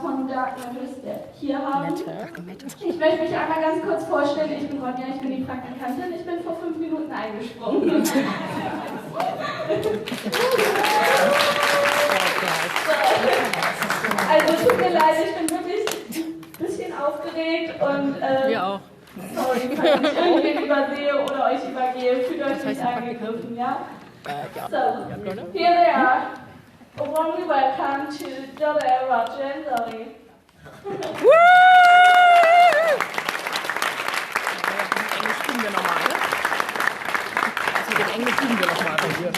Von Dark Matters hier haben. Ich möchte mich einmal ganz kurz vorstellen. Ich bin Ronja, ich bin die Praktikantin. Ich bin vor 5 Minuten eingesprungen. Also tut mir leid, ich bin wirklich ein bisschen aufgeregt und wir auch. Sorry, falls ich irgendwen übersehe oder euch übergehe. Fühlt euch nicht angegriffen, ja? So, here they are. A warmly welcome to Dollar Gently. Englisch üben wir nochmal, ne? Also den Englisch üben wir nochmal bei dir.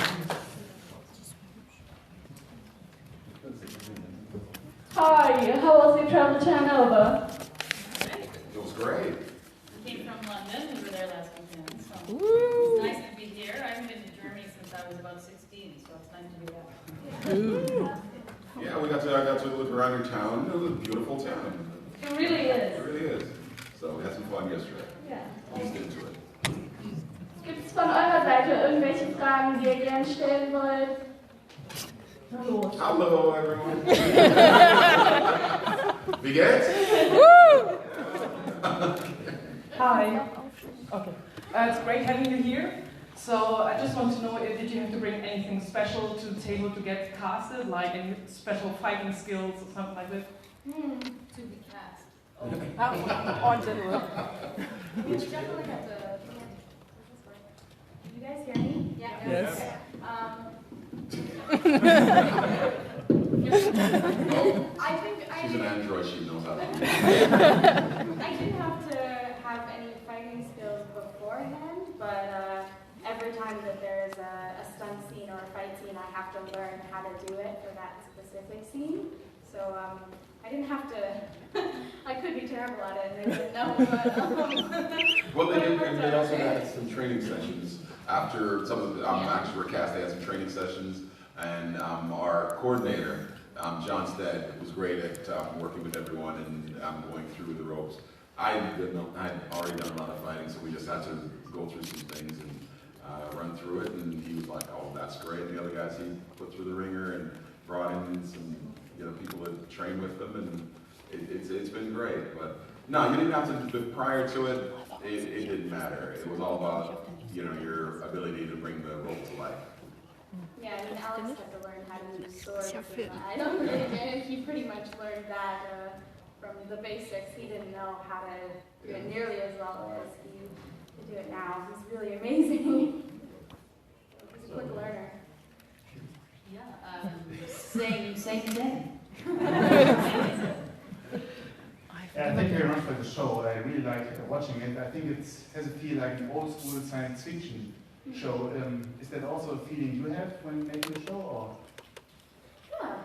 How are you? How was your travel to Hanover? It was great. We came from London. We were there last weekend. So it's nice to be here. I haven't been to Germany since I was about 16, so it's nice to be back. Yeah, I got to look around your town. It was a beautiful town. It really is. It really is. So we had some fun yesterday. Yeah. Eased into it. Gibt es von eurer Seite irgendwelche Fragen, die ihr gerne stellen wollt? Hallo. Hello, everyone. Wie geht's? Hi. Okay. It's great having you here. So I just want to know, did you have to bring anything special to the table to get casted, like any special fighting skills or something like that? To be cast. On general. We definitely have to. You guys hear me? Yeah. Yes. I think She's an android, she knows how to do it. I didn't have to have any fighting skills beforehand, but every time that there's a stunt scene or a fight scene, I have to learn how to do it for that specific scene. So I didn't have to. I could be terrible at it, and they didn't know. But, Well, they also had some training sessions after some of the actors were cast. They had some training sessions, and our coordinator, John Stead, was great at working with everyone and going through the ropes. I had already done a lot of fighting, so we just had to go through some things and run through it. And he was like, "Oh, that's great." And the other guys he put through the ringer and brought in some people to train with them, and it's been great. But no, you didn't have to. Prior to it, it didn't matter. It was all about your ability to bring the rope to life. yeah, I mean, Alex had to learn how to use swords. And I don't really get it. He pretty much learned that from the basics. He didn't know how to do it nearly as well as he can do it now. He's really amazing. He's a quick learner. Yeah. Same thing. Yeah, thank you very much for the show. I really like watching it. I think it has a feel like an old school science fiction show. Is that also a feeling you have when making the show? Or? Yeah,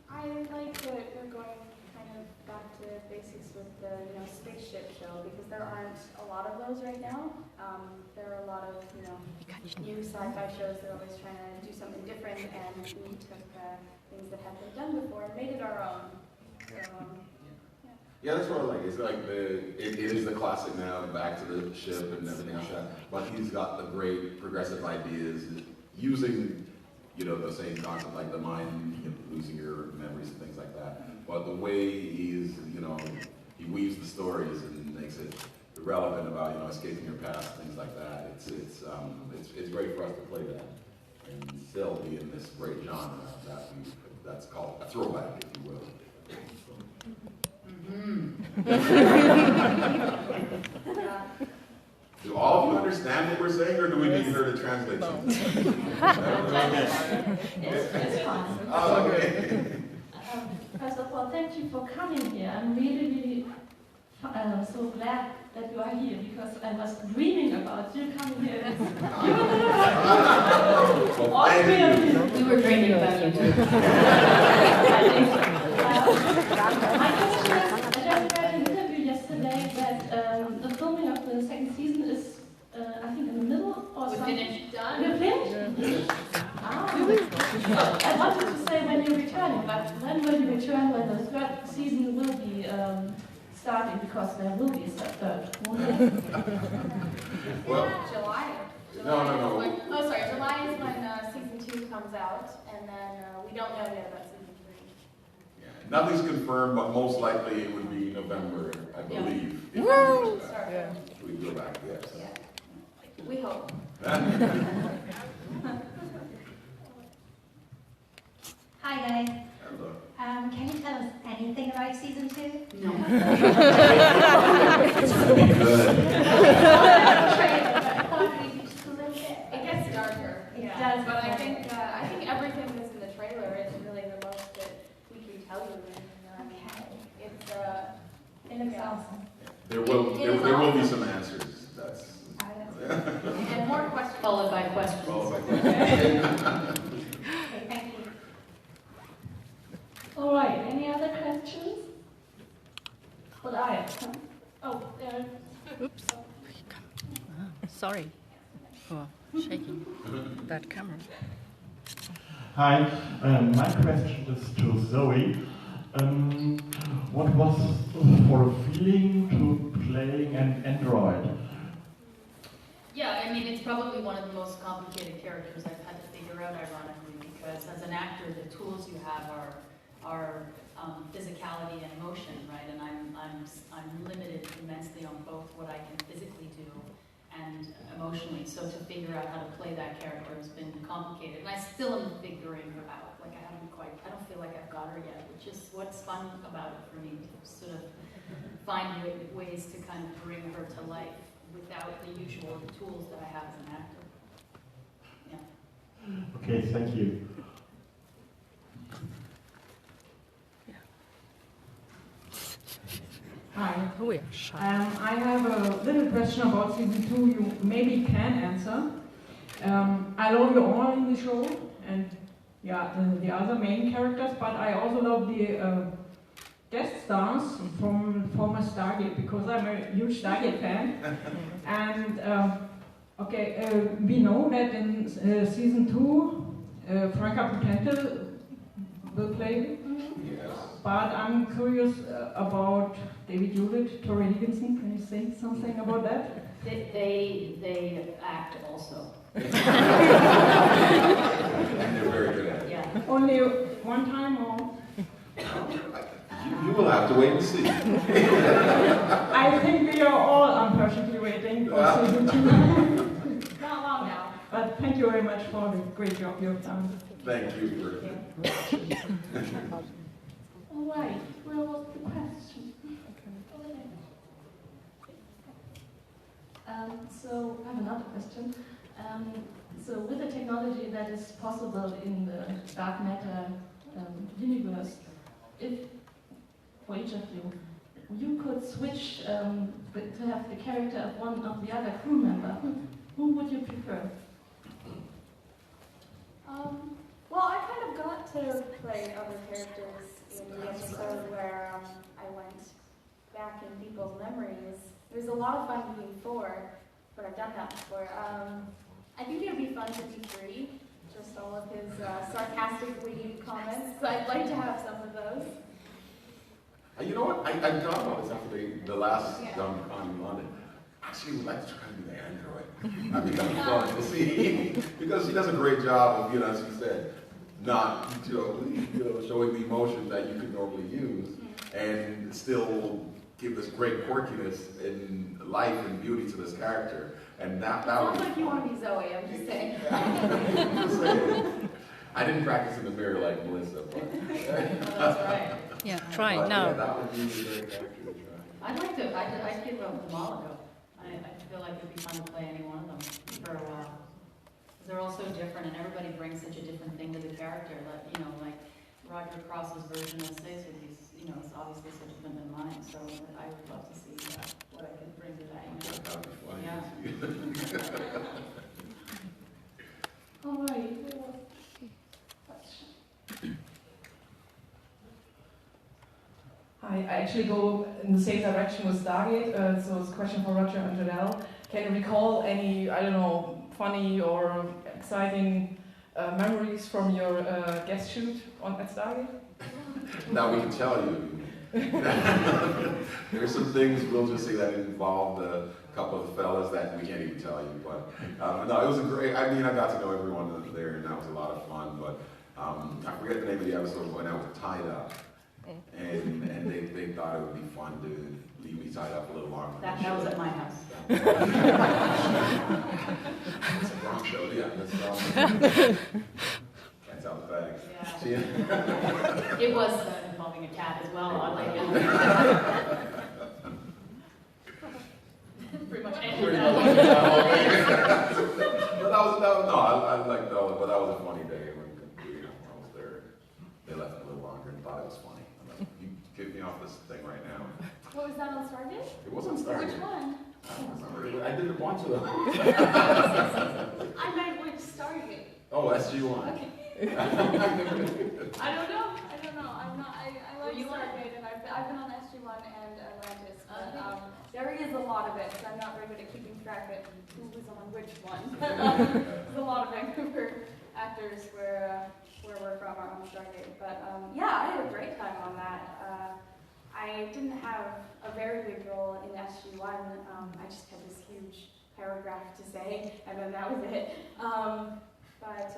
I like that we're going kind of back to basics with the spaceship show, because there aren't a lot of those right now. There are a lot of new sci-fi shows that are always trying to do something different, and we took things that have been done before and made it our own. So, Yeah, that's what I like. It's like it is the classic now, back to the ship and everything else. But he's got the great progressive ideas using, the same concept like the mind, losing your memories and things like that. But the way he weaves the stories and makes it relevant about escaping your past, things like that. It's great for us to play that and still be in this great genre that's called a throwback, if you will. Do all of you understand what we're saying, or do we need her to translate something? It's fine. Oh, okay. First of all, thank you for coming here. I'm really so glad that you are here, because I was dreaming about you coming here. Well, thank you. We were dreaming about you too. I think so. My question is, I just read an interview yesterday that the filming of the second season is, I think, in the middle or We're something. finished. You're finished? I wanted to say when you're returning, but when will you return, when the third season will be starting, because there will be a third, won't there? Well, July. No. Oh, sorry. July is when season 2 comes out, and then we don't know yet about season 3. Yeah, Nothing's confirmed, but most likely it would be November, I believe. If Woo! yeah. We go back, yes. Yeah. We hope. Hi guys. Hello. Can you tell us anything about season 2? No. It's gonna be good. It gets darker. It Yeah. does. But I think everything that's in the trailer is really the most that we can tell you. And, It looks awesome. There will be some answers. That's. and more questions. Followed by questions. Followed by questions. Okay, thank you. All right, any other questions? What I have? Oh, there. Oops. Sorry for shaking that camera. Hi, my question is to Zoe. What was for a feeling to playing an android? Yeah, I mean, it's probably one of the most complicated characters I've had to figure out, ironically, because as an actor, the tools you have are physicality and emotion, right? And I'm limited immensely on both what I can physically do and emotionally. So to figure out how to play that character has been complicated, and I still am figuring her out. Like I don't feel like I've got her yet, which is what's fun about it for me, to sort of find ways to kind of bring her to life without the usual tools that I have as an actor. Yeah. Okay, thank you. Hi. Oh yeah, shy. I have a little question about season 2 you maybe can answer. I love you all in the show, and yeah, the other main characters, but I also love the guest stars from former Stargate, because I'm a huge Stargate fan. And we know that in season 2, Franca Potential will play. Yes. But I'm curious about David Hewlett, Tori Higginson. Can you say something about that? They act also. And they're very good at it. Yeah. Only one time, or? You will have to wait and see. I think we are all impatiently waiting for season 2. Not long now. But thank you very much for the great job you've done. Thank you for All right, where was the question? Over there. So I have another question. So with the technology that is possible in the dark matter universe, if for each of you could switch to have the character of one of the other crew member, who would you prefer? Well, I kind of got to play other characters in the episode where I went back in people's memories. It was a lot of fun being 4, but I've done that before. I think it would be fun to be 3, just all of his sarcastic, witty comments. So I'd like to have some of those. You know what? I thought about this after the last Con in London. Actually, would like to try to be the android. That'd be kind of fun to see, because she does a great job of, as you said, not showing the emotion that you could normally use, and still give this great quirkiness and life and beauty to this character. And that Sounds would like you want to be Zoe. I'm just saying. Just saying. I didn't practice in the mirror like Melissa, but That's right. Yeah, try but, now. Yeah, that would be a great character to try. I'd like to. I'd give them all a go. I feel like it'd be fun to play any one of them for a while. Because they're all so different, and everybody brings such a different thing to the character. Like Roger Cross's version of Sis, is obviously so different than mine. So I would love to see what I could bring to that. That would be fun. Yeah. All right, where was the question? I actually go in the same direction with Stargate, so it's a question for Roger and Janelle. Can you recall any, funny or exciting memories from your guest shoot at Stargate? Now we can tell you. There's some things we'll just say that involved a couple of fellas that we can't even tell you. But no, it was a great. I got to know everyone there, and that was a lot of fun. But I forget the name of the episode when I was tied up, and they thought it would be fun to leave me tied up a little longer. That was at my house. It's a wrong show, yeah. Cat's out the bag. Yeah. It was involving a cat as well, oddly enough. Pretty much anything. But I liked that one, but that was a funny day when I was there. They left it a little longer and thought it was funny. I'm like, you kicked me off this thing right now. What was that on Stargate? It was on Stargate. Which one? I don't remember. I did a bunch of them. I meant which Stargate. Oh, SG-1. Okay. I don't know. I'm not. I like Stargate, and I've been on SG-1 and Atlantis, but there is a lot of it. So I'm not very good at keeping track of who was on which one. There's a lot of Vancouver actors where we're from are on Stargate, but yeah, I had a great time on that. I didn't have a very big role in SG-1. I just had this huge paragraph to say, and then that was it. But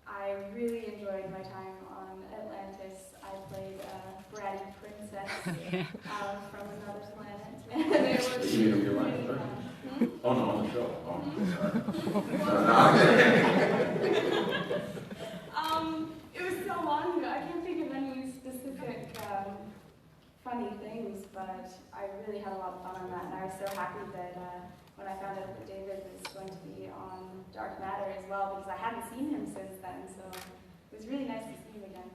I really enjoyed my time on Atlantis. I played a bratty princess from another planet. You mean in real life, right? Oh no, on the show. It was so long ago. I can't think of any specific funny things, but I really had a lot of fun on that, and I was so happy that when I found out that David was going to be on Dark Matter as well, because I hadn't seen him since then, so it was really nice to see him again.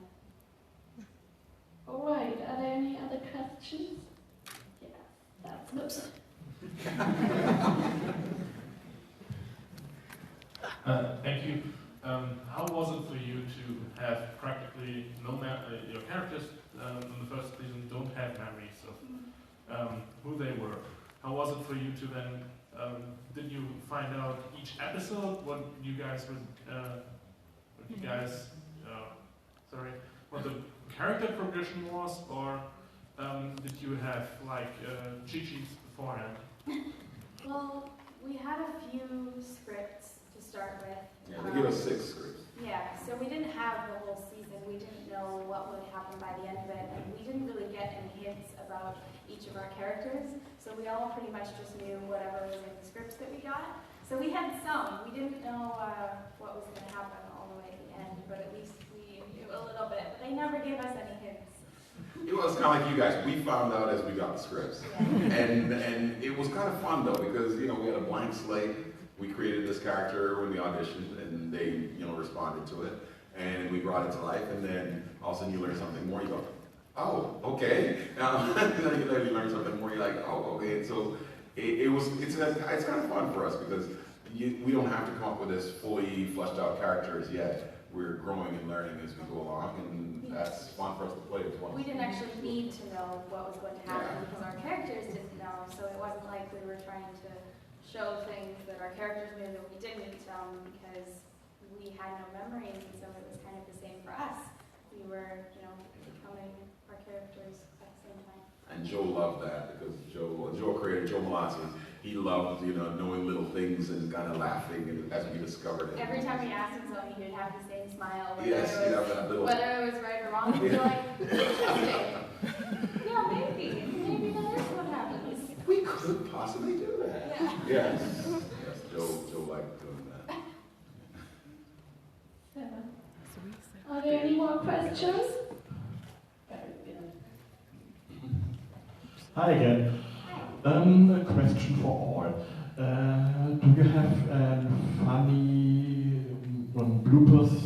All right, are there any other questions? Yeah, that's good. Thank you. How was it for you to have practically your characters in the first season don't have memories of who they were? How was it for you to then, did you find out each episode what you guys would, what the character progression was, or did you have like cheat sheets beforehand? Well, we had a few scripts to start with. Yeah, they give us 6 scripts. Yeah, so we didn't have the whole season. We didn't know what would happen by the end of it, and we didn't really get any hints about each of our characters. So we all pretty much just knew whatever was in the scripts that we got. So we had some. We didn't know what was going to happen all the way at the end, but at least we knew a little bit. But they never gave us any hints. It was kind of like you guys. We found out as we got the scripts, and it was kind of fun though because we had a blank slate. We created this character when we auditioned, and they responded to it, and we brought it to life. And then all of a sudden you learn something more. You go, oh, okay. And then you learn something more. You're like, oh, okay. And so it's kind of fun for us because we don't have to come up with this fully fleshed out characters yet. We're growing and learning as we go along, and that's fun for us to play as well. We didn't actually need to know what was going to happen because our characters didn't know, so it wasn't like we were trying to show things that our characters knew that we didn't because we had no memories, and so it was kind of the same for us. We were, becoming our characters at the same time. And Joe loved that because Joe created Joe Malazzi. He loved, knowing little things and kind of laughing and as we discovered it. Every time we asked him something, he would have the same smile. Yes, he'd have that little. Whether it was right or wrong, he'd be like, interesting. Yeah, maybe that is what happens. We could possibly do that. Yeah. Yes. Yes, Joe liked doing that. Are there any more questions? Hi again. A question for all. Do you have funny bloopers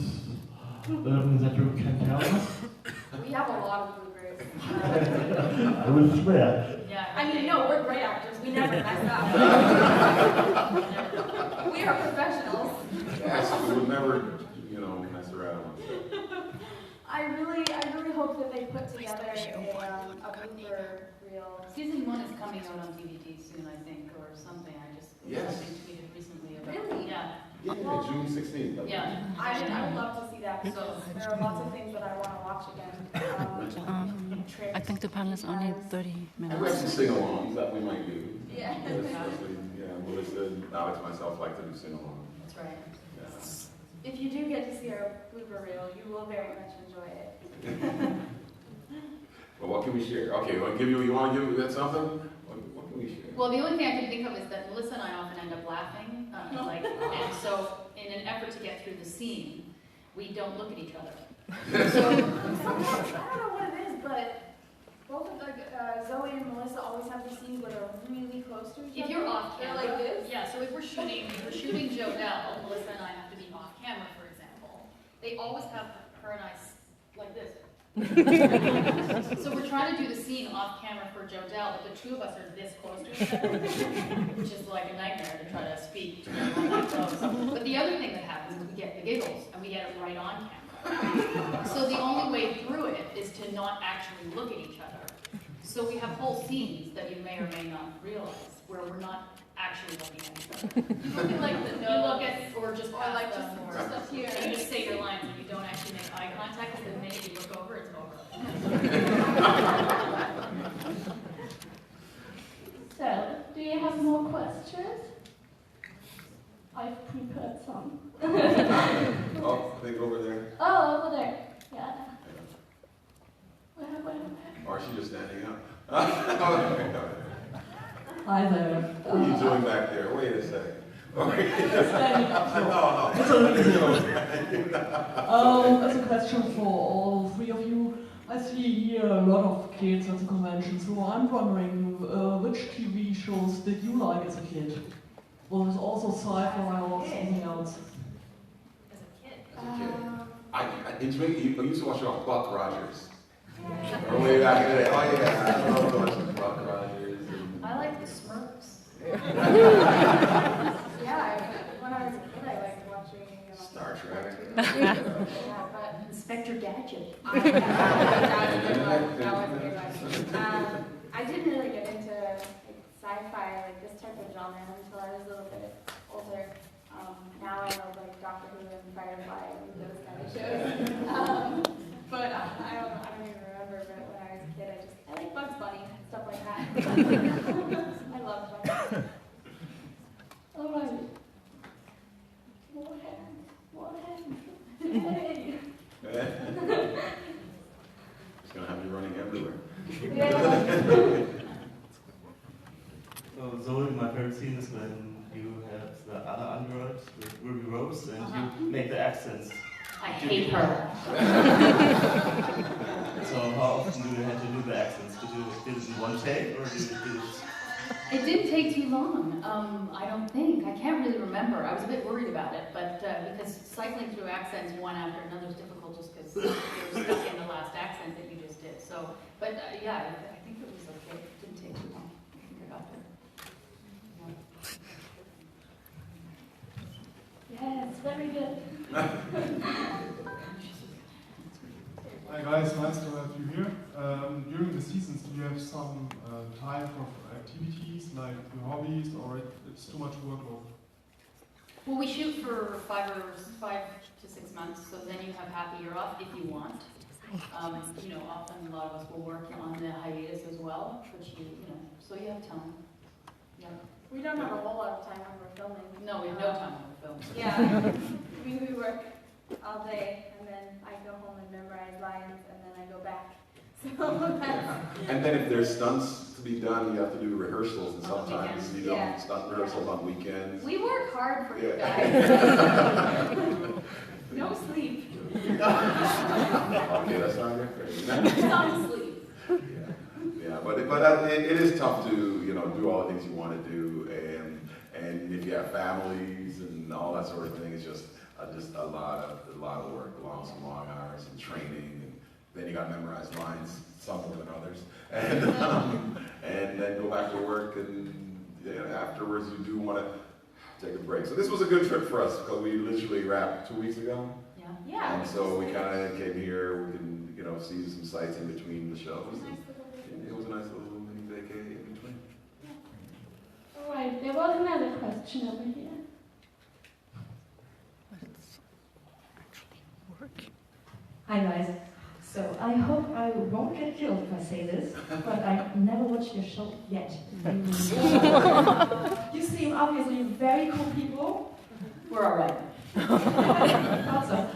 that you can tell us? We have a lot of bloopers. I will swear. Yeah. I mean, no, we're great actors. We never mess up. We are professionals. Yes, we would never, mess around. I really hope that they put together a blooper reel. Season 1 is coming out on DVD soon, I think, or something. I just something tweeted recently about it. Really? Yeah. Yeah, June 16th. Yeah. I would love to see that because there are lots of things that I want to watch again. I think the panel is only 30 minutes. And we have some sing-alongs that we might do. Yeah. Especially, Melissa, Alex, and myself like to do sing-alongs. That's right. Yeah. If you do get to see our blooper reel, you will very much enjoy it. Well, what can we share? Okay, you want to give that something? What can we share? Well, the only thing I can think of is that Melissa and I often end up laughing, and so in an effort to get through the scene, we don't look at each other. So, I don't know what it is, but both of Zoe and Melissa always have these scenes where they're really close to each other. if you're off camera, they're like this. yeah. So if we're shooting Jodelle, Melissa and I have to be off camera, for example. They always have her and I like this. So we're trying to do the scene off camera for Jodelle, but the two of us are this close to each other, which is like a nightmare to try to speak to everyone that close. But the other thing that happens is we get the giggles, and we get it right on camera. So the only way through it is to not actually look at each other. So we have whole scenes that you may or may not realize where we're not actually looking at each other. Looking like the You look at, or just or past like them, or just up here. you just say your lines and you don't actually make eye contact, because the minute you look over, it's over. So, do you have more questions? I've prepared some. Oh, I think over there. Oh, over there. Yeah. Where? Or is she just standing up? Hi there. What are you doing back there? Wait a second. Standing up. As a question for all three of you, I see here a lot of kids at the convention, so I'm wondering which TV shows did you like as a kid? Was it also sci-fi or something else? As a kid. I used to watch it on Buck Rogers. Way back in the day. Oh yeah, I love watching Buck Rogers. I like the Smurfs. Yeah, when I was a kid, I liked watching Star Trek. Yeah, but Inspector Gadget. I didn't really get into sci-fi, like this type of genre, until I was a little bit older. Now I know like Doctor Who and Firefly and those kind of shows. But I don't even remember. But when I was a kid, I like Bugs Bunny and stuff like that. I love Bugs Bunny. All right. More hands. Hey. It's gonna have you running everywhere. Yeah. So Zoe, my favorite scene is when you have the other android with Ruby Rose and you make the accents. I hate her. So how often do you have to do the accents? Did it in one take or did it? It didn't take too long, I don't think. I can't really remember. I was a bit worried about it, but because cycling through accents one after another is difficult just because you're stuck in the last accent that you just did. So, but yeah, I think it was okay. It didn't take too long. I think I got there. Yes, very good. Hi guys, nice to have you here. During the seasons, do you have some time for activities like your hobbies, or it's too much workload? Well, we shoot for 5 to 6 months, so then you have half a year off if you want. You know, often a lot of us will work on the hiatus as well, which so you have time. Yeah. We don't have a whole lot of time when we're filming. No, we have no time when we're filming. Yeah, we work all day, and then I go home and memorize lines, and then I go back. So that's... And then if there's stunts to be done, you have to do rehearsals, and sometimes you don't stunt rehearsals on weekends. We work hard for you guys. No sleep. Okay, that's not good. Some sleep. Yeah, but it is tough to do all the things you want to do, and if you have families and all that sort of thing, it's just a lot of work, some long hours and training, and then you got to memorize lines, some more than others, and then go back to work, and afterwards you do want to take a break. So this was a good trip for us because we literally wrapped 2 weeks ago. Yeah. And so we kind of came here. We can see some sights in between the shows. It was a nice little mini vacay in between. All right, there was another question over here. Hi guys. So I hope I won't get killed if I say this, but I never watched your show yet. You seem obviously very cool people. We're all right. Also,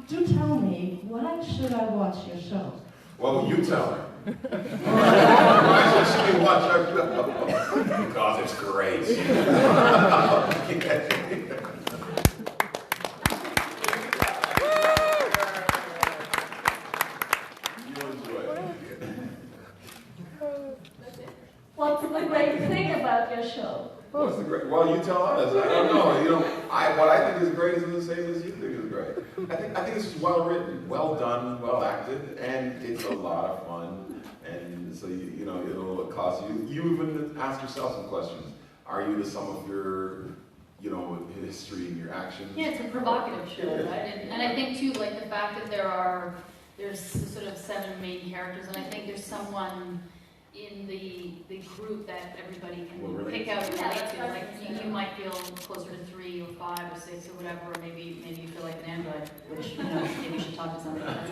do tell me, why should I watch your show? Well, you tell her. Why should she watch our show? Because it's great. What's the great thing about your show? What's the great? Well, you tell us. I don't know. What I think is great isn't the same as you think is great. I think this is well written, well done, well acted, and it's a lot of fun. And so it'll cause you. You even ask yourself some questions. Are you the sum of your, history and your actions? Yeah, it's a provocative show, right? And I think too, like the fact that there's sort of 7 main characters, and I think there's someone in the group that everybody can pick out and relate to. Like you might feel closer to 3 or 5 or 6 or whatever, or maybe you feel like an android, which maybe you should talk to somebody else.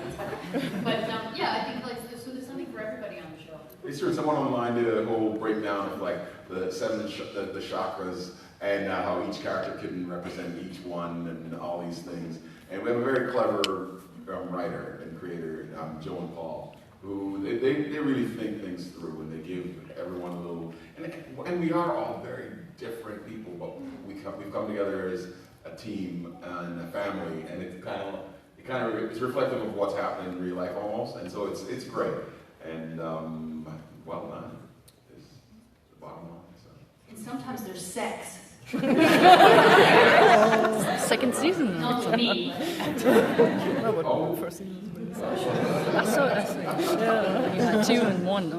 But yeah, I think there's something for everybody on the show. They started someone online did a whole breakdown of like the 7 the chakras and how each character can represent each one and all these things. And we have a very clever writer and creator, Joe and Paul, who they really think things through and they give everyone a little, and we are all very different people, but we've come together as a team and a family, and it's reflective of what's happening in real life almost, and so it's great, and well done is the bottom line. So. And sometimes there's sex. Second season. Not with me. First season. I saw. Yeah, you had 2 and 1. No?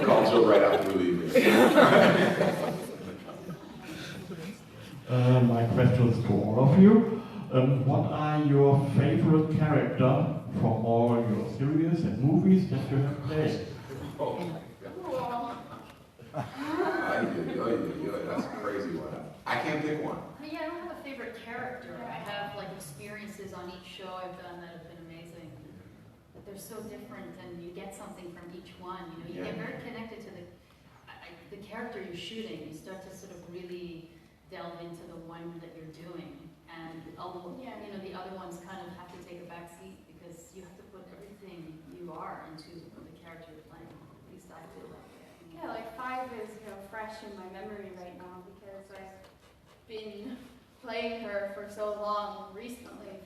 Call Joe right after we leave. My question is to all of you. What are your favorite character from all your series and movies that you have played? That's a crazy one. I can't pick one. Yeah, I don't have a favorite character. I have experiences on each show I've done that have been amazing. But they're so different, and you get something from each one. You get very connected to the character you're shooting. You start to sort of really delve into the one that you're doing, and the other ones kind of have to take a back seat because you have to put everything you are into the character you're playing. At least I feel that way. Yeah, 5 is fresh in my memory right now because I've been playing her for so long recently.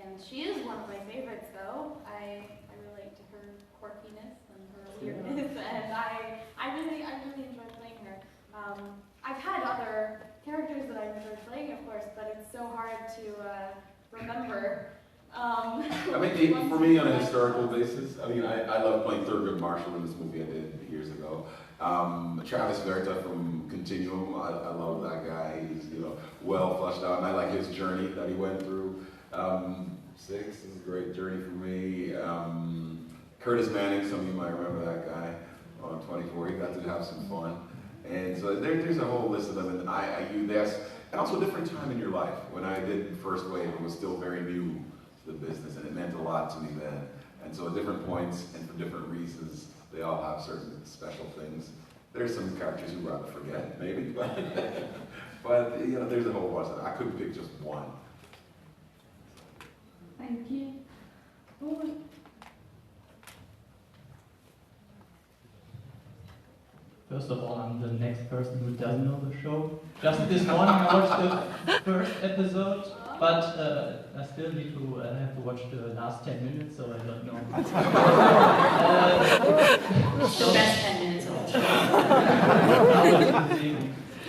And she is one of my favorites though. I relate to her quirkiness and her weirdness, and I really enjoy playing her. I've had other characters that I've enjoyed playing, of course, but it's so hard to remember. For me, on a historical basis, I love playing Thurgood Marshall in this movie I did years ago. Travis Verta from Continuum, I love that guy. He's well fleshed out, and I like his journey that he went through. 6 is a great journey for me. Curtis Manning, some of you might remember that guy on 24. He got to have some fun, and so there's a whole list of them. And and also a different time in your life. When I did First Wave, it was still very new to the business, and it meant a lot to me then. And so at different points and for different reasons, they all have certain special things. There's some characters you'd rather forget, maybe, but there's a whole bunch. I couldn't pick just one. Thank you. First of all, I'm the next person who doesn't know the show. Just this morning I watched the first episode, but I still need to have to watch the last 10 minutes, so I don't know. The best 10 minutes of the show.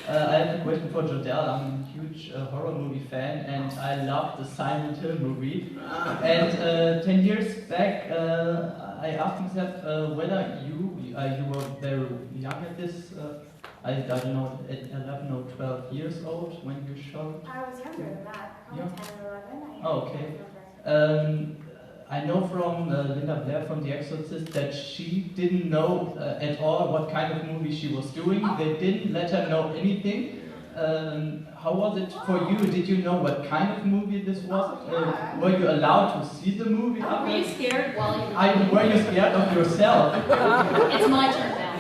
I have a question for Jodelle. I'm a huge horror movie fan, and I love the Silent Hill movie. And 10 years back, I asked myself whether you were very young at this, I don't know, at 11 or 12 years old when you shot? I was younger than that, probably 10 or 11. Oh, okay. I know from Linda Blair from The Exorcist that she didn't know at all what kind of movie she was doing. They didn't let her know anything. How was it for you? Did you know what kind of movie this was? Were you allowed to see the movie? Were you scared while you were were you scared of yourself? It's my turn now.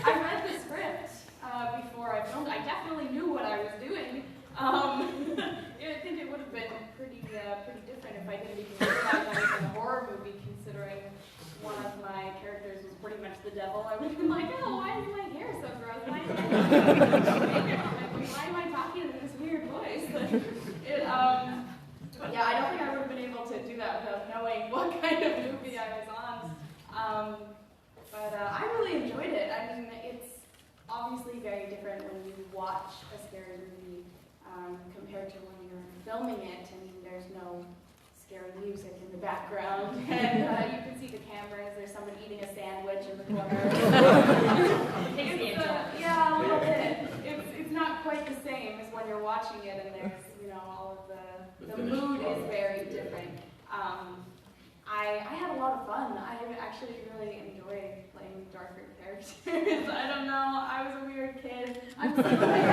I read the script before I filmed. I definitely knew what I was doing. It pretty different if I didn't even realize I was in a horror movie, considering one of my characters was pretty much the devil. I would have been like, oh, why is my hair so gross? Why am I talking in this weird voice? Yeah, I don't think I would have been able to do that without knowing what kind of movie I was on. But I really enjoyed it. I mean, it's obviously very different when you watch a scary movie compared to when you're filming it. I mean, there's no scary music in the background, and you can see the cameras. There's someone eating a sandwich in the corner. Yeah, a little bit. It's not quite the same as when you're watching it, and there's all of the mood is very different. I had a lot of fun. I actually really enjoyed playing darker characters. I don't know. I was a weird kid. I'm still weird.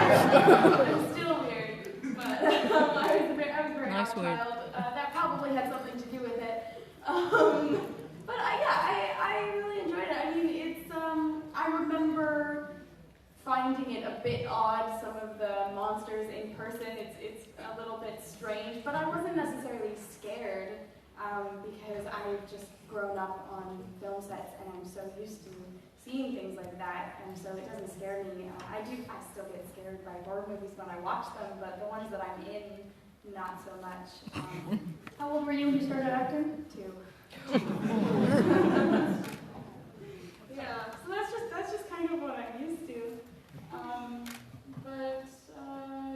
I'm still weird. But I was a very odd child. That probably had something to do with it. But I really enjoyed it. I mean, I remember finding it a bit odd, some of the monsters in person. It's a little bit strange, but I wasn't necessarily scared. Because I've just grown up on film sets and I'm so used to seeing things like that, and so it doesn't scare me. I still get scared by horror movies when I watch them, but the ones that I'm in, not so much. How old were you when you started acting? 2. Yeah, so that's just kind of what I'm used to.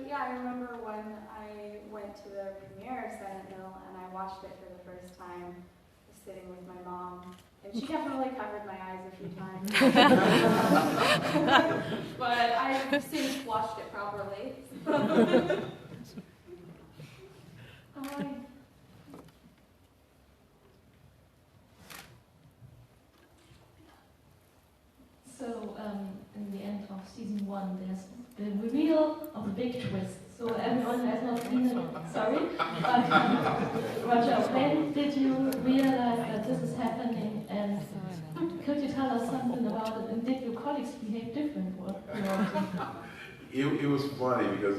Yeah, I remember when I went to the premiere of Silent Hill and I watched it for the first time, sitting with my mom, and she definitely covered my eyes a few times. But I've since watched it properly. So, in the end of season 1, there's the reveal of the big twist. So everyone has not seen it, sorry. But Roger, when did you realize that this is happening, and could you tell us something about it? And did your colleagues behave different? It was funny because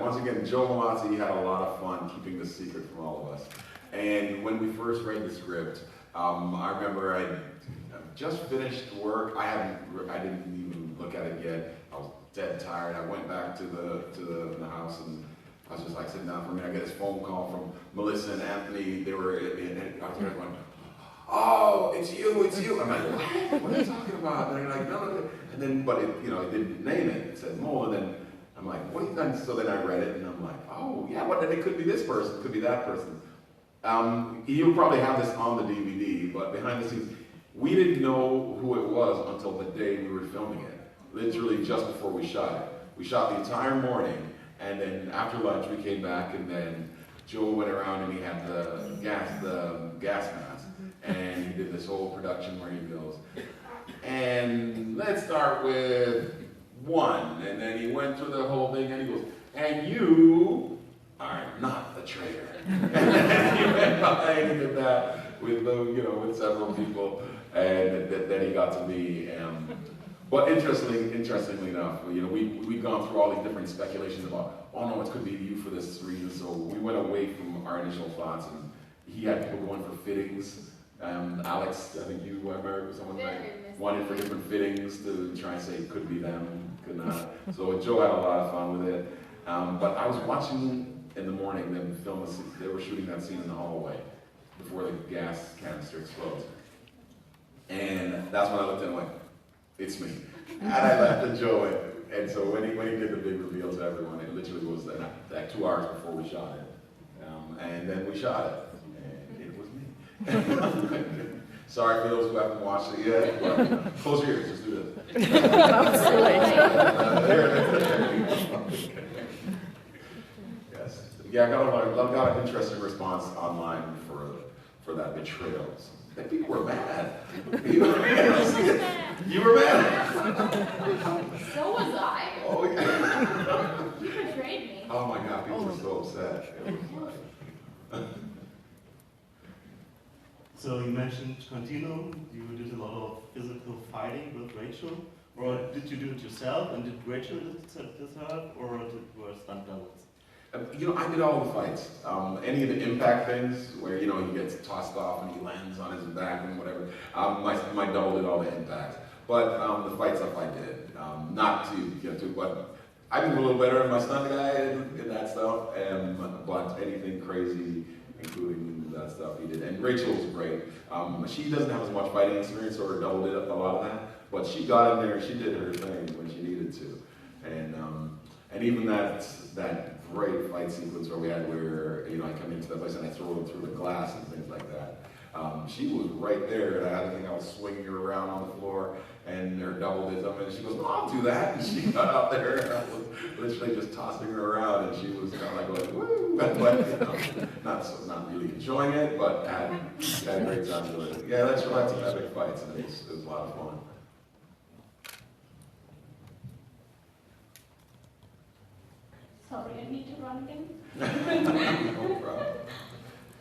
once again, Joe Malazzi had a lot of fun keeping the secret from all of us. And when we first read the script, I remember I just finished work. I didn't even look at it yet. I was dead tired. I went back to the house and I was just like sitting down for a minute. I get this phone call from Melissa and Anthony. They were, and I was there going, "Oh, it's you." I'm like, what are you talking about? And they're like, no. And then, but it didn't name it. It said Mole, and then I'm like, what have you done? So then I read it, and I'm like, oh yeah, well then it could be this person, it could be that person. You'll probably have this on the DVD, but behind the scenes, we didn't know who it was until the day we were filming it. Literally just before we shot it. We shot the entire morning, and then after lunch we came back, and then Joe went around and he had the gas mask, and he did this whole production where he goes, and let's start with 1, and then he went through the whole thing, and he goes, and you are not the traitor. And then he went behind and did that with with several people, and then he got to me. But interestingly enough, we've gone through all these different speculations about, oh no, it could be you for this reason. So we went away from our initial thoughts, and he had people going for fittings. Alex, I think you, someone wanted for different fittings to try and say it could be them, could not. So Joe had a lot of fun with it. But I was watching in the morning them film the scene. They were shooting that scene in the hallway before the gas canister explodes. And that's when I looked at him like, it's me. And I left the Joe, and so when he did the big reveal to everyone, it literally was like 2 hours before we shot it. And then we shot it, and it was me. Sorry for those who haven't watched it yet, but close your ears, just do this. Yes. Yeah, I got a lot of interesting response online for that betrayal. I think people were mad. You were mad. So was I. Oh, yeah. You betrayed me. Oh my God, people were so upset. So you mentioned Contino. You did a lot of physical fighting with Rachel. Or did you do it yourself? And did Rachel do it herself, or were stunt doubles? You know, I did all the fights. Any of the impact things where, you know, he gets tossed off and he lands on his back and whatever. My double did all the impacts. But the fight stuff I did. Not to get to, but I did a little better than my stunt guy in that stuff. But anything crazy, including that stuff he did. And Rachel was great. She doesn't have as much fighting experience, so her double did a lot of that. But she got in there and she did her thing when she needed to. And even that great fight sequence where we had where, you know, I come into that place and I throw them through the glass and things like that. She was right there, and I think I was swinging her around on the floor, and her double did something, and she goes, "No, I'll do that," and she got out there, and I was literally just tossing her around, and she was kind of like going, "Woo!" But you know, not really enjoying it, but had a great time doing it. Yeah, that's some epic fights, and it was a lot of fun. Sorry, I need to run again. No problem.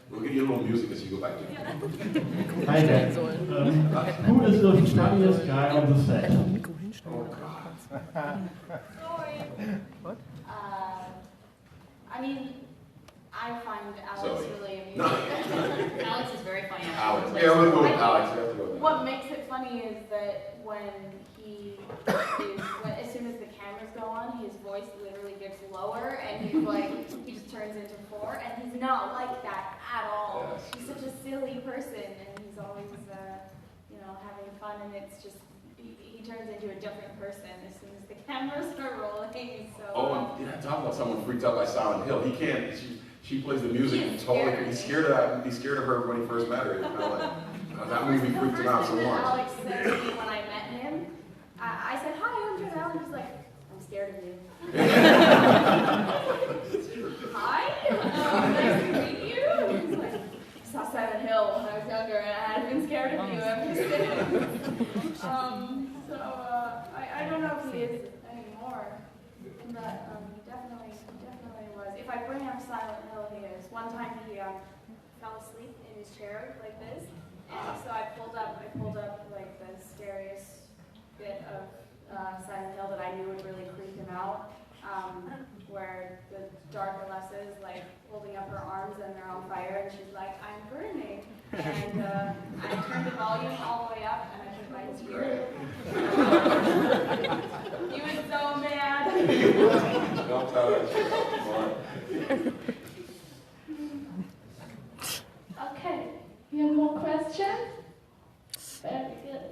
We'll give you a little music as you go back to Hi there. Who is the funniest guy on the set? Oh, God. Sorry. What? I mean, I find Alex Zoe. really amusing. No. Alex is very funny. Alex. Yeah, we'll go with Alex. You have to go with What makes it funny is that as soon as the cameras go on, his voice literally gets lower, and he's like, he just turns into 4, and he's not like that at all. Yes. He's such a silly person, and he's always, you know, having fun, and it's just, he turns into a different person as soon as the cameras are rolling. So. Oh, and yeah, talk about someone freaked out by Silent Hill. He can't. She plays the music and totally. He's scared of that. He's scared of her when he first met her. It's kind of like, that movie freaked him out so much. Alex said to me when I met him, I said, "Hi, I'm Janelle," and he's like, "I'm scared of you." Hi, nice to meet you. He's like, "I saw Silent Hill when I was younger, and I had been scared of you ever since." I don't know if he is anymore, but he definitely was. If I bring up Silent Hill, he is. One time he fell asleep in his chair like this, and so I pulled up like the scariest bit of Silent Hill that I knew would really creep him out, where the dark Alessa is like holding up her arms and they're on fire, and she's like, "I'm burning," and I turned the volume all the way up and I took my ear. He was so mad. Don't tell her. Okay, you have more questions? Very good.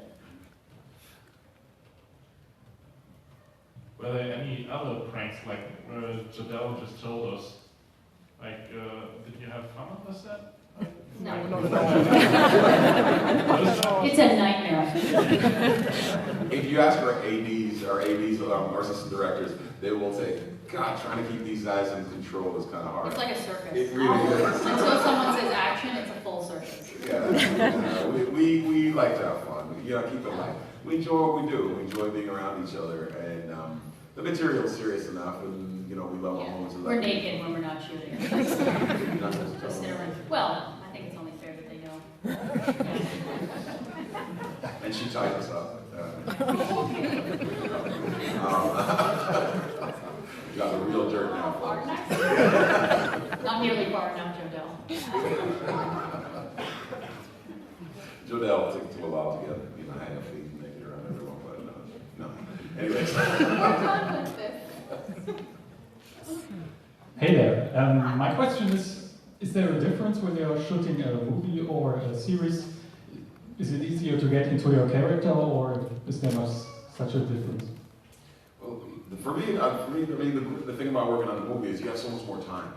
Were there any other pranks like Jadelle just told us? Like, did you have fun on the set? No. Not at all. It's a nightmare. If you ask our ADs, our assistant directors, they will say, "God, trying to keep these guys in control is kind of hard." It's like a circus. It really is. Until someone says action, it's a full circus. Yeah, we like to have fun. You know, keep it light. We enjoy what we do. We enjoy being around each other, and the material is serious enough, and you know, we love all moments of that. We're naked when we're not shooting. You're not supposed to tell Just them. sit around. Well, I think it's only fair that they know. And she tied us up. You got the real dirt now, folks. Not nearly far enough, Jodelle. Jodelle took a while to get, you know, I had to feed and make it around everyone, but no. Anyways. Hey there. My question is there a difference when you're shooting a movie or a series? Is it easier to get into your character, or is there not such a difference? Well, for me, the thing about working on a movie is you have so much more time.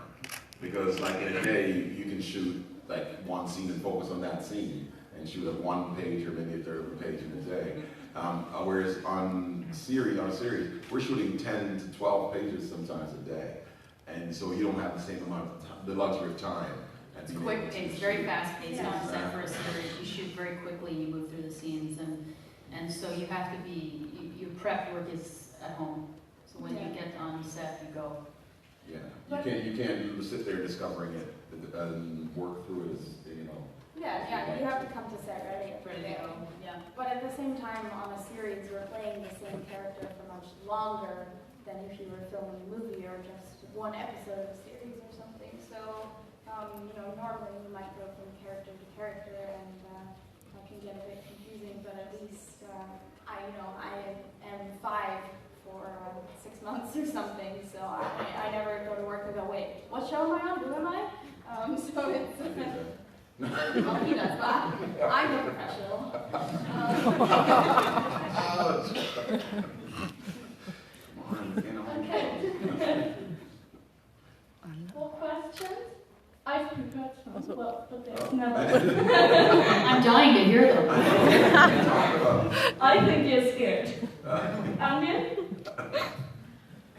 Because like in a day, you can shoot like one scene and focus on that scene, and shoot a 1 page or maybe a third of a page in a day. Whereas on a series, we're shooting 10 to 12 pages sometimes a day. And so you don't have the same amount of time, the luxury of time. It's quick, it's very fast paced on set for a series. You shoot very quickly, you move through the scenes, and so you have to be, your prep work is at home. So when you get on set, you go. Yeah, you can't sit there discovering it and work through it as, you know. Yeah, you have to come to set ready. Ready to go, yeah. But at the same time, on a series, you're playing the same character for much longer than if you were filming a movie or just one episode of a series or something. So, you know, normally you might go from character to character, and that can get a bit confusing. But at least I am 5 for 6 months or something. So I never go to work and go, wait, what show am I on? Who am I? So it's. Well, he does that. I'm a professional. Okay. More questions? I've prepared some, but there's never. I'm dying to hear them. I think you're scared. Anja?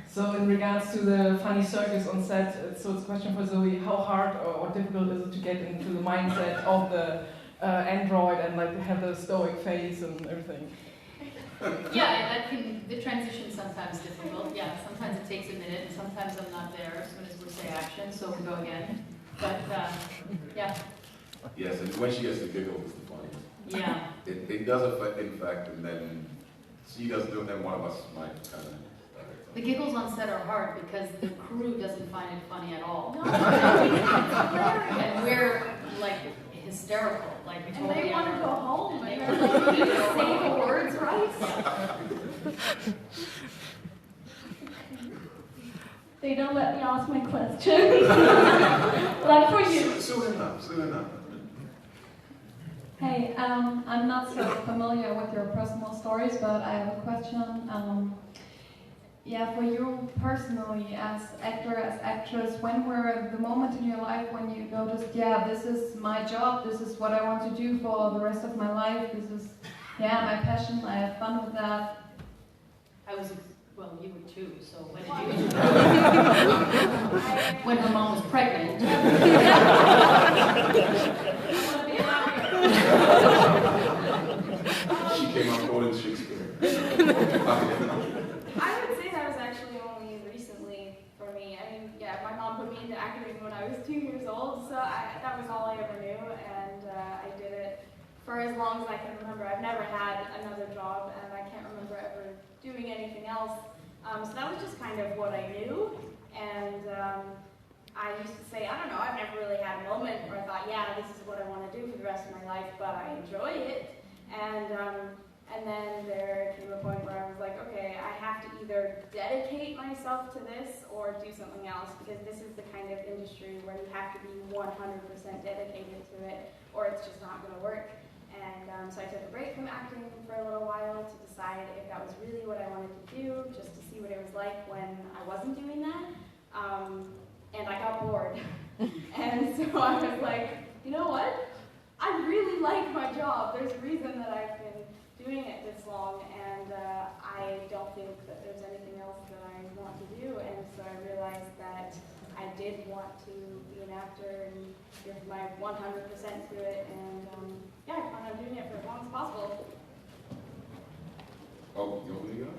So in regards to the funny circus on set, so it's a question for Zoe, how hard or difficult is it to get into the mindset of the android and like have the stoic face and everything? Yeah, the transition's sometimes difficult. Yeah, sometimes it takes a minute, and sometimes I'm not there as soon as we say action, so we go again. But, yeah. Yes, and when she gets to giggle, it's the funniest. Yeah. It does affect, in fact, and then she doesn't do it, then one of us might kind of... The giggles on set are hard because the crew doesn't find it funny at all. No. And we're, like, hysterical. Like, we And totally they want to go home, and and they're like, you need to say the words right. They don't let me ask my questions. Like for you. Soon enough. Hey, I'm not so familiar with your personal stories, but I have a question. Yeah, for you personally, as actor, as actress, when were the moment in your life when you noticed, yeah, this is my job, this is what I want to do for the rest of my life, this is, yeah, my passion, I have fun with that? I was, well, you were too, so when did you? When her mom was pregnant. She came up quoting Shakespeare. I would say that was actually only recently for me. I mean, yeah, my mom put me into acting when I was 2 years old, so that was all I ever knew, and I did it for as long as I can remember. I've never had another job, and I can't remember ever doing anything else. So that was just kind of what I knew, and I used to say, I don't know, I've never really had a moment where I thought, yeah, this is what I want to do for the rest of my life, but I enjoy it. And then there came a point where I was like, okay, I have to either dedicate myself to this or do something else, because this is the kind of industry where you have to be 100% dedicated to it, or it's just not going to work. And so I took a break from acting for a little while to decide if that was really what I wanted to do, just to see what it was like when I wasn't doing that. And I got bored. And so I was like, you know what? I really like my job. There's a reason that I've been doing it this long, and I don't think that there's anything else that I want to do. And so I realized that I did want to be an actor and give my 100% to it, and yeah, I plan on doing it for as long as possible. Oh, you want me to go?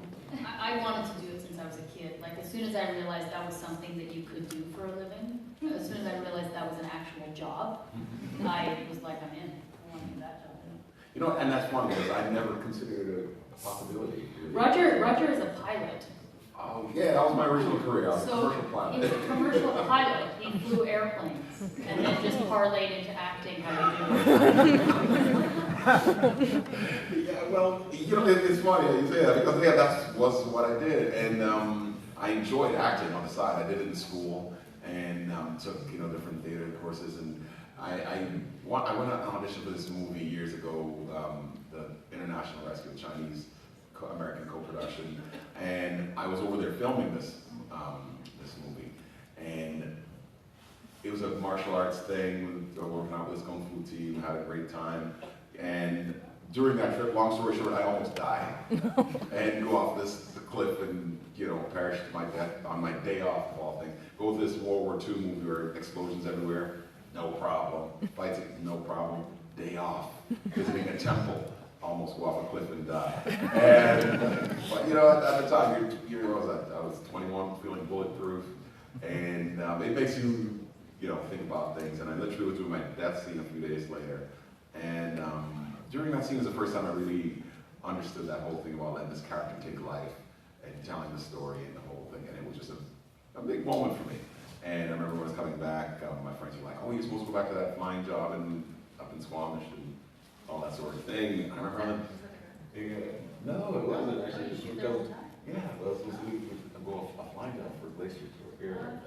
I wanted to do it since I was a kid. Like, as soon as I realized that was something that you could do for a living, as soon as I realized that was an actual job, I was like, I'm in. I want to do that job. You know, and that's funny because I never considered it a possibility. Really. Roger is a pilot. Oh, yeah, that was my original career. I was a So commercial pilot. he was a commercial pilot. He flew airplanes and then just parlayed into acting how you do. Yeah, well, you know, it's funny that you say that because yeah, that was what I did, and I enjoyed acting on the side. I did it in school and took different theater courses, and I went on an audition for this movie years ago, the International Rescue, Chinese American co-production, and I was over there filming this movie, and it was a martial arts thing. We were working out with this kung fu team, had a great time, and during that trip, long story short, I almost died and go off the cliff and perish to my death on my day off of all things. Go to this World War II movie where explosions everywhere, no problem. Fights, no problem. Day off, visiting a temple. Almost go off a cliff and die. But at the time, I was 21, feeling bulletproof, and it makes you, think about things. And I literally was doing my death scene a few days later, and during that scene was the first time I really understood that whole thing about letting this character take life and telling the story and the whole thing. And it was just a big moment for me. And I remember when I was coming back, my friends were like, "Oh, you're supposed to go back to that flying job up in Squamish and all that sort of thing." I remember, no, it wasn't actually. It was supposed to go a flying job for Glacier Tour here.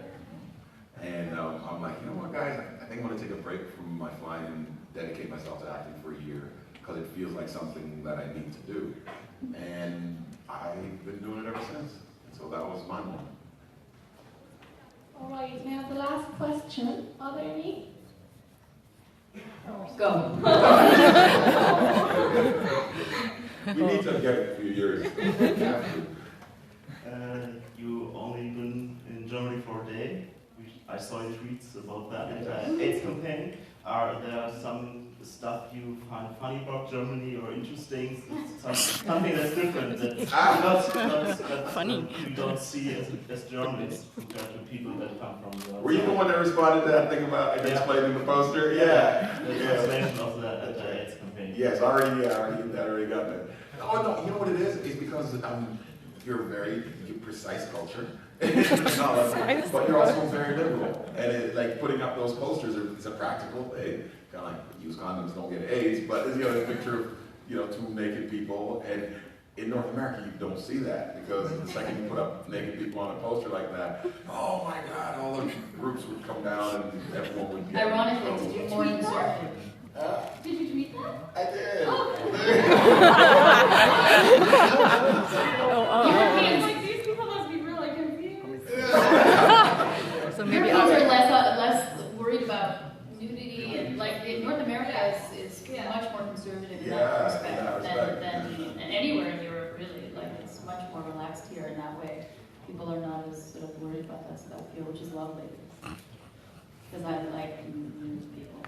And I'm like, you know what, guys? I think I'm going to take a break from my flying and dedicate myself to acting for a year because it feels like something that I need to do. And I've been doing it ever since. So that was my moment. All right, now the last question. Are there any? Go. We need to get a few years. You only been in Germany for a day. I saw your tweets about that anti-AIDS campaign. Are there some stuff you find funny about Germany or interesting? Something that's different that's not funny. You don't see as Germans compared to people that come from the. Were you the one that responded to that thing about I explained in the poster? Yeah. The translation of the anti-AIDS campaign. Yes, that already got that. Oh no, you know what it is? It's because you're precise culture. But you're also very liberal, and like putting up those posters is a practical thing. Kind of like use condoms, don't get AIDS. But a picture of two naked people, and in North America you don't see that because the second you put up naked people on a poster like that, oh my God, all the groups would come down and everyone would get. Ironically, did you more conservative? Did you tweet that? I did. Like these people must be really confused. So maybe are less worried about nudity and like in North America is much more conservative in that respect than anywhere in Europe really. Like it's much more relaxed here in that way. People are not as sort of worried about that stuff here, which is lovely. Because I like nude people.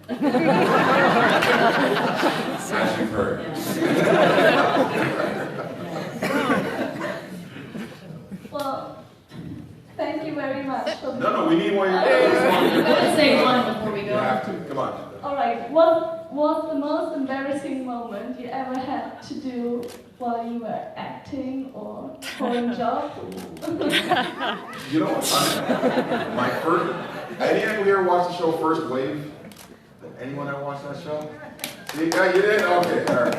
As you've heard. Well, thank you very much. No, we need one. You've got to say one before we go. You have to. Come on. All right. What was the most embarrassing moment you ever had to do while you were acting or for a job? You know what's funny? My first. Anyone here watch the show First Wave? Anyone ever watch that show? Yeah, you did? Okay, all right.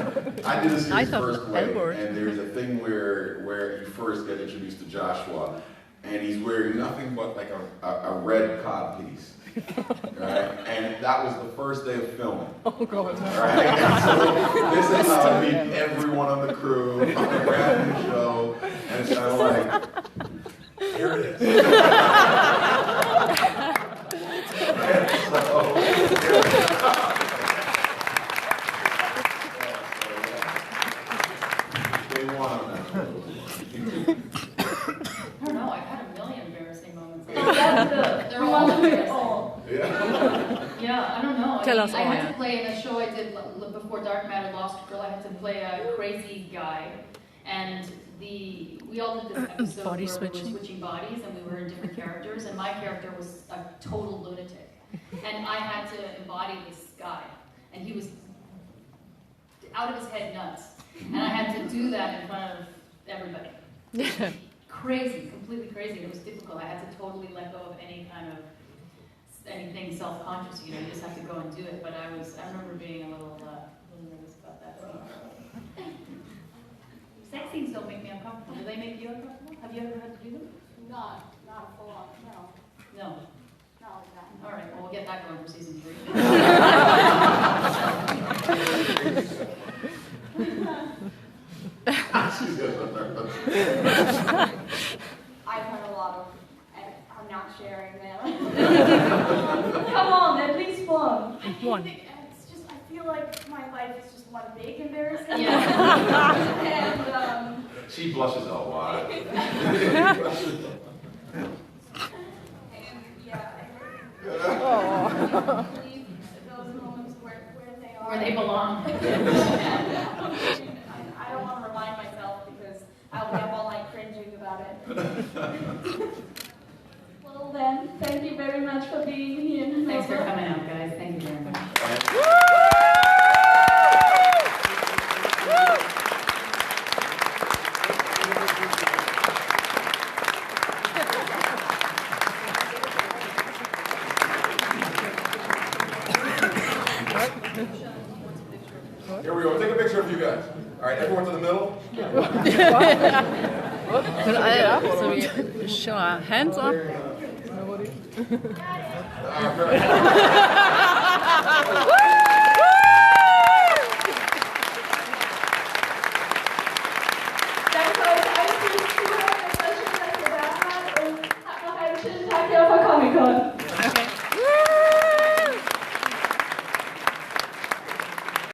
I did a series First Wave, and there's a thing where you first get introduced to Joshua, and he's wearing nothing but like a red cod piece. Right? And that was the first day of filming. Oh God. Right? And so this is how I meet everyone on the crew on a brand new show, and it's kind of like, here it is. I don't know, I've had a million embarrassing moments. They're all Yeah, I don't know. Tell us all, I had to play in a show I did before Dark Matter Lost Girl. I had to play a crazy guy, and we all did this episode where we were switching bodies and we were in different characters, and my character was a total lunatic, and I had to embody this guy, and he was out of his head nuts, and I had to do that in front of everybody. Crazy, completely crazy. It was difficult. I had to totally let go of anything self-conscious. You just have to go and do it. But I remember being a little nervous about that scene. Sex scenes don't make me uncomfortable. Do they make you uncomfortable? Have you ever had to do them? Not a full on, no. No. Not like that. All right. Well, we'll get that going for season 3. I've had a lot of, and I'm not sharing them. Come on, at least one. It's just, I feel like my life is just one big embarrassment. Yeah. And, she blushes a lot. and yeah, I believe those moments where they are. Where they belong. I don't want to remind myself because I'll be up all night cringing about it. Well then, thank you very much for being here. Thanks for coming out, guys. Thank you very much. picture of you guys. All right, everyone to the middle. So we show our hands up. Danke euch allen fürs Zuhören. Es war schön, dass ihr da wart und habt noch einen schönen Tag hier auf der Comic-Con.